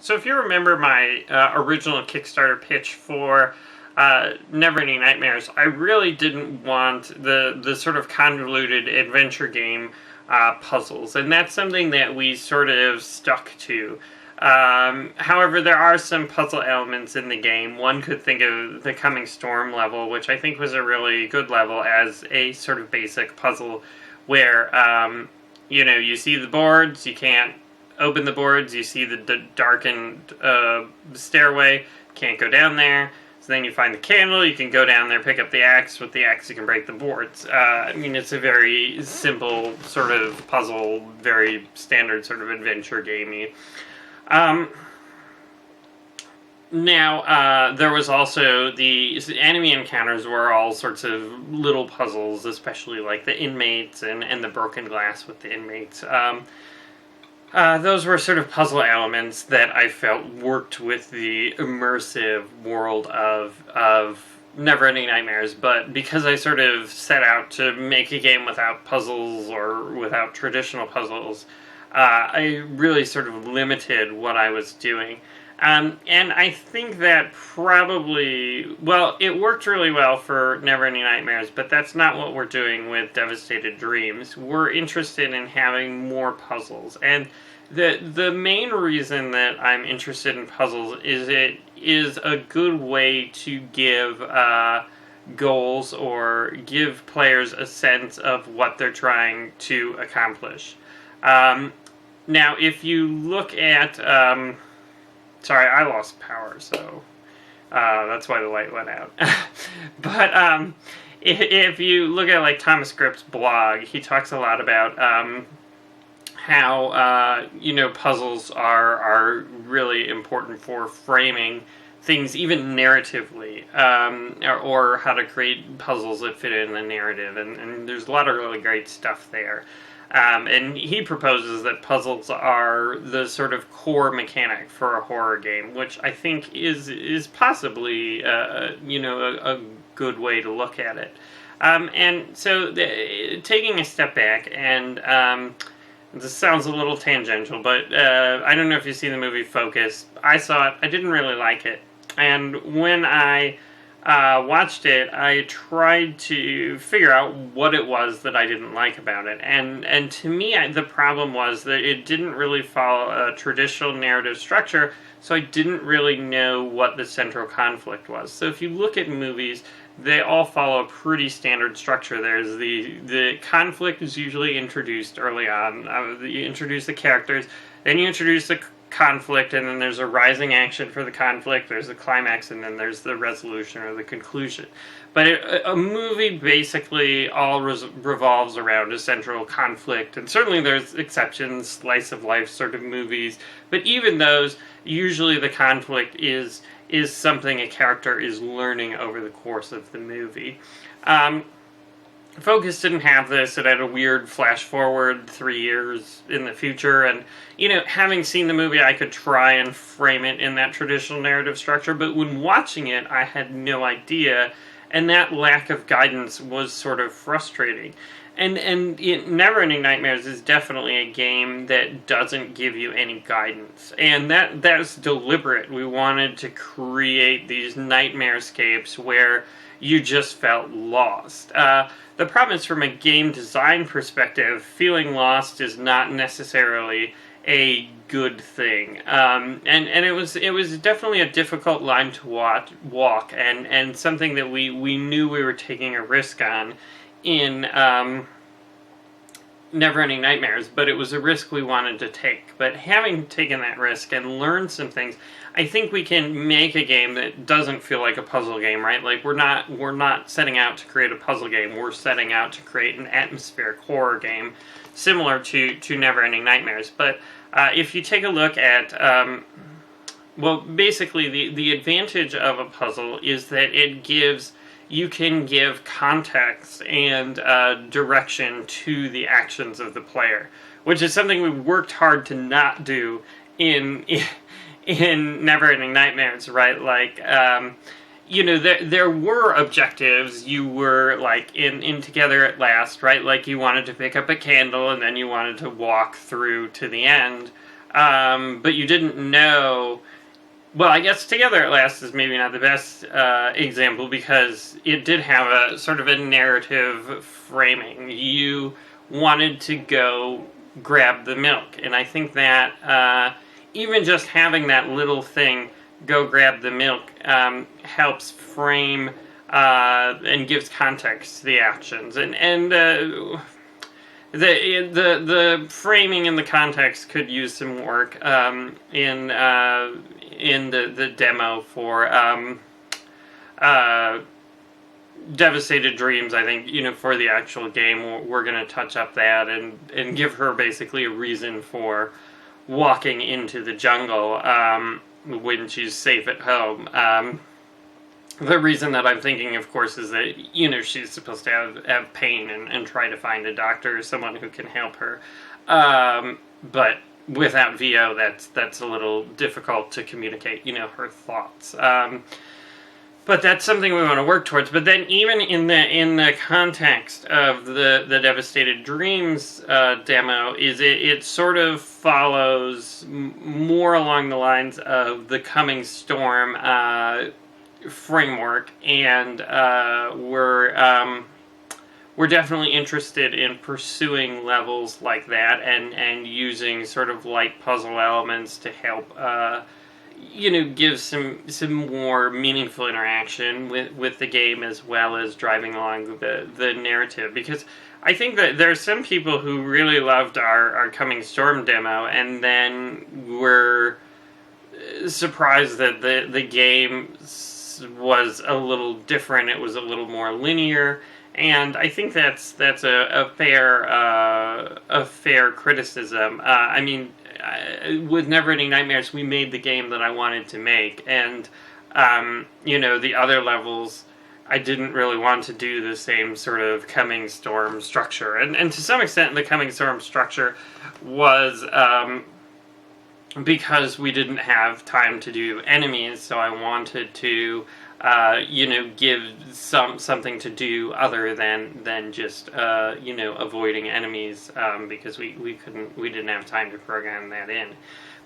So if you remember my original Kickstarter pitch for Neverending Nightmares, I really didn't want the sort of convoluted adventure game puzzles, and that's something that we sort of stuck to. However, there are some puzzle elements in the game. One could think of the Coming Storm level, which I think was a really good level, as a sort of basic puzzle where, you see the boards, you can't open the boards, you see the darkened stairway, can't go down there. So then you find the candle, you can go down there, pick up the axe. With the axe, you can break the boards. It's a very simple sort of puzzle, very standard sort of adventure gamey. Now, there was also the enemy encounters were all sorts of little puzzles, especially like the inmates and the broken glass with the inmates. Those were sort of puzzle elements that I felt worked with the immersive world of Neverending Nightmares, but because I sort of set out to make a game without puzzles or without traditional puzzles, I really sort of limited what I was doing. And I think that probably, well, it worked really well for Neverending Nightmares, but that's not what we're doing with Devastated Dreams. We're interested in having more puzzles. And the main reason that I'm interested in puzzles is it is a good way to give goals or give players a sense of what they're trying to accomplish. Now, if you look at... sorry, I lost power, so that's why the light went out. But if you look at like Thomas Grip's blog, he talks a lot about how puzzles are really important for framing things, even narratively, or how to create puzzles that fit in the narrative, and there's a lot of really great stuff there. And he proposes that puzzles are the sort of core mechanic for a horror game, which I think is possibly a good way to look at it. And so taking a step back, and this sounds a little tangential, but I don't know if you've seen the movie Focus. I saw it. I didn't really like it. And when I watched it, I tried to figure out what it was that I didn't like about it. And to me, the problem was that it didn't really follow a traditional narrative structure, so I didn't really know what the central conflict was. So if you look at movies, they all follow a pretty standard structure. There's the conflict is usually introduced early on. You introduce the characters, then you introduce the conflict, and then there's a rising action for the conflict, there's the climax, and then there's the resolution or the conclusion. But a movie basically all revolves around a central conflict, and certainly there's exceptions, slice of life sort of movies, but even those, usually the conflict is something a character is learning over the course of the movie. Focus didn't have this. It had a weird flash forward 3 years in the future, and having seen the movie, I could try and frame it in that traditional narrative structure, but when watching it, I had no idea, and that lack of guidance was sort of frustrating. And Neverending Nightmares is definitely a game that doesn't give you any guidance, and that's deliberate. We wanted to create these nightmarescapes where you just felt lost. The problem is, from a game design perspective, feeling lost is not necessarily a good thing. And it was definitely a difficult line to walk, and something that we knew we were taking a risk on in Neverending Nightmares, but it was a risk we wanted to take. But having taken that risk and learned some things, I think we can make a game that doesn't feel like a puzzle game, right? Like we're not setting out to create a puzzle game. We're setting out to create an atmospheric horror game, similar to Neverending Nightmares. But if you take a look at, basically the advantage of a puzzle is that you can give context and direction to the actions of the player, which is something we worked hard to not do in Neverending Nightmares, right? Like, there were objectives. You were, like, in Together at Last, right? Like, you wanted to pick up a candle, and then you wanted to walk through to the end. but you didn't know. Well, I guess Together at Last is maybe not the best example, because it did have a sort of a narrative framing. You wanted to go grab the milk, and I think that even just having that little thing, go grab the milk, helps frame and gives context to the actions, and the framing and the context could use some work in the demo for Devastated Dreams. I think, for the actual game, we're going to touch up that and give her basically a reason for walking into the jungle when she's safe at home. The reason that I'm thinking, of course, is that, she's supposed to have pain and try to find a doctor or someone who can help her. But without VO, that's a little difficult to communicate, her thoughts. But that's something we want to work towards. But then, even in the context of the Devastated Dreams demo, it sort of follows more along the lines of the Coming Storm framework, and we're definitely interested in pursuing levels like that, and using sort of light puzzle elements to help give some more meaningful interaction with the game, as well as driving along the narrative. Because I think that there are some people who really loved our Coming Storm demo, and then were surprised that the game was a little different. It was a little more linear, and I think that's a fair criticism. I mean, with Neverending Nightmares, we made the game that I wanted to make, and the other levels, I didn't really want to do the same sort of Coming Storm structure, and to some extent, the Coming Storm structure was because we didn't have time to do enemies, so I wanted to, give something to do other than just, avoiding enemies, because we didn't have time to program that in.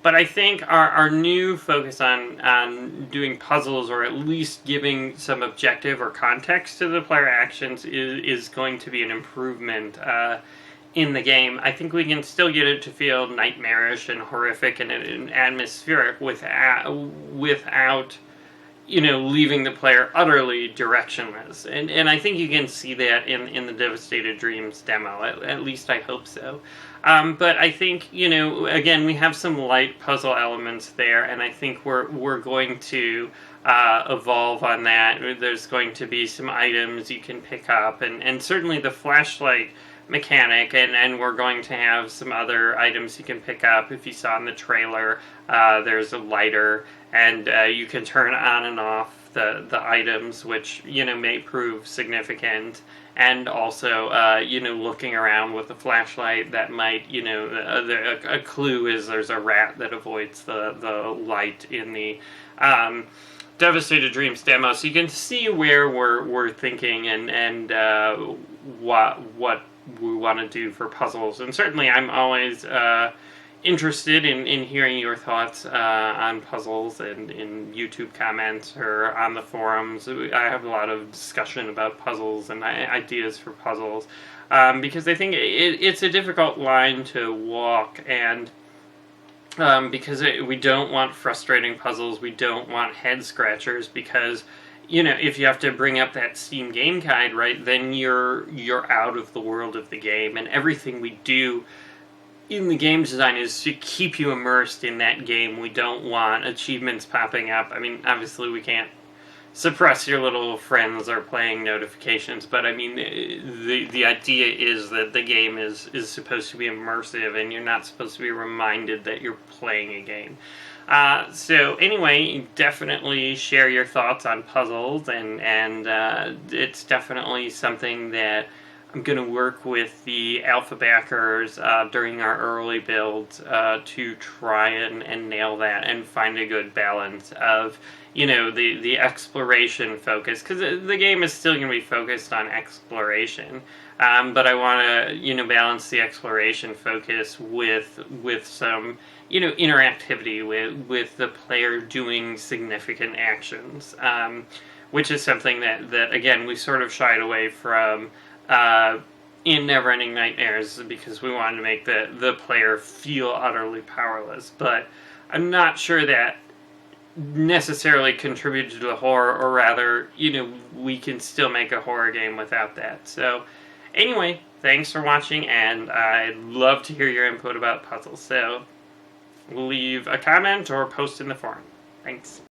But I think our new focus on doing puzzles, or at least giving some objective or context to the player actions, is going to be an improvement in the game. I think we can still get it to feel nightmarish and horrific and atmospheric without leaving the player utterly directionless. And I think you can see that in the Devastated Dreams demo. At least I hope so. But I think, again, we have some light puzzle elements there, and I think we're going to evolve on that. There's going to be some items you can pick up, and certainly the flashlight mechanic, and we're going to have some other items you can pick up. If you saw in the trailer, there's a lighter, and you can turn on and off the items, which may prove significant. And also looking around with the flashlight, that might a clue is there's a rat that avoids the light in the Devastated Dreams demo, so you can see where we're thinking and what we want to do for puzzles. And certainly I'm always interested in hearing your thoughts on puzzles, and in YouTube comments or on the forums. I have a lot of discussion about puzzles and ideas for puzzles, because I think it's a difficult line to walk, and because we don't want frustrating puzzles, we don't want head scratchers, because if you have to bring up that Steam game guide, right, then you're out of the world of the game, and everything we do in the game design is to keep you immersed in that game. We don't want achievements popping up. I mean, obviously we can't suppress your little friends or playing notifications, but I mean, the idea is that the game is supposed to be immersive, and you're not supposed to be reminded that you're playing a game. So anyway, definitely share your thoughts on puzzles, and it's definitely something that I'm going to work with the alpha backers during our early builds to try and nail that and find a good balance of, the exploration focus, because the game is still going to be focused on exploration, but I want to, balance the exploration focus with some, interactivity with the player doing significant actions, which is something that again, we sort of shied away from in Neverending Nightmares, because we wanted to make the player feel utterly powerless. But I'm not sure that necessarily contributed to the horror, or rather, we can still make a horror game without that. So, anyway, thanks for watching, and I'd love to hear your input about puzzles. So, leave a comment or post in the forum. Thanks.